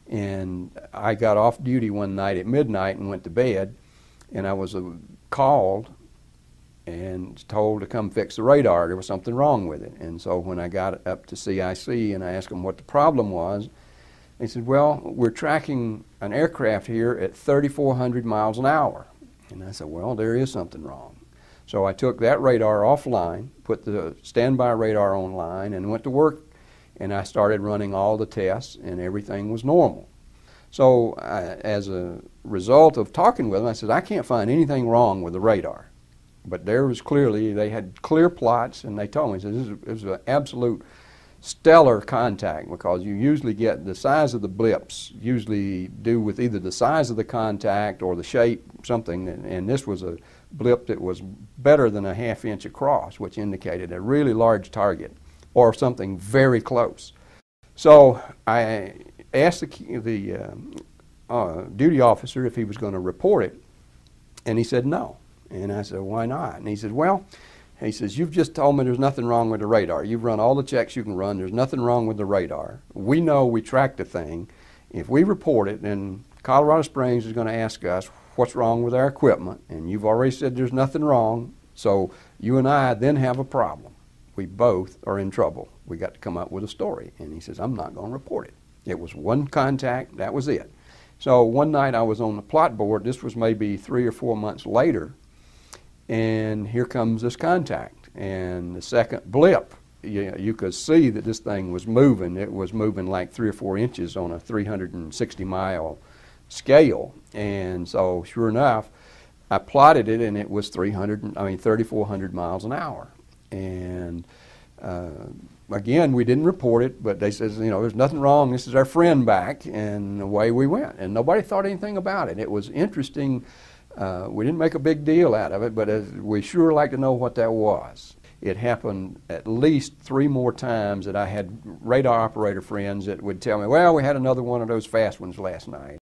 And I got off duty one night at midnight and went to bed, and I was called and told to come fix the radar. There was something wrong with it. And so when I got up to CIC and I asked them what the problem was, they said, well, we're tracking an aircraft here at 3,400 miles an hour. And I said, well, there is something wrong. So I took that radar offline, put the standby radar online, and went to work, and I started running all the tests, and everything was normal. So as a result of talking with them, I said, I can't find anything wrong with the radar. But there was clearly, they had clear plots, and they told me, this is an absolute stellar contact, because you usually get the size of the blips usually do with either the size of the contact or the shape, something, and this was a blip that was better than a ½ inch across, which indicated a really large target or something very close. So I asked the duty officer if he was going to report it, and he said no. And I said, why not? And he said, well, he says, you've just told me there's nothing wrong with the radar. You've run all the checks you can run. There's nothing wrong with the radar. We know we tracked the thing. If we report it, then Colorado Springs is going to ask us what's wrong with our equipment. And you've already said there's nothing wrong. So you and I then have a problem. We both are in trouble. We got to come up with a story. And he says, I'm not going to report it. It was one contact. That was it. So one night I was on the plot board. This was maybe 3 or 4 months later. And here comes this contact, and the second blip, you could see that this thing was moving. It was moving like 3 or 4 inches on a 360-mile scale, and so sure enough, I plotted it, and it was 3,400 miles an hour. And again, we didn't report it, but they says, you know, there's nothing wrong. This is our friend back, and away we went. And nobody thought anything about it. It was interesting. We didn't make a big deal out of it, but we sure like to know what that was. It happened at least 3 more times that I had radar operator friends that would tell me, well, we had another one of those fast ones last night.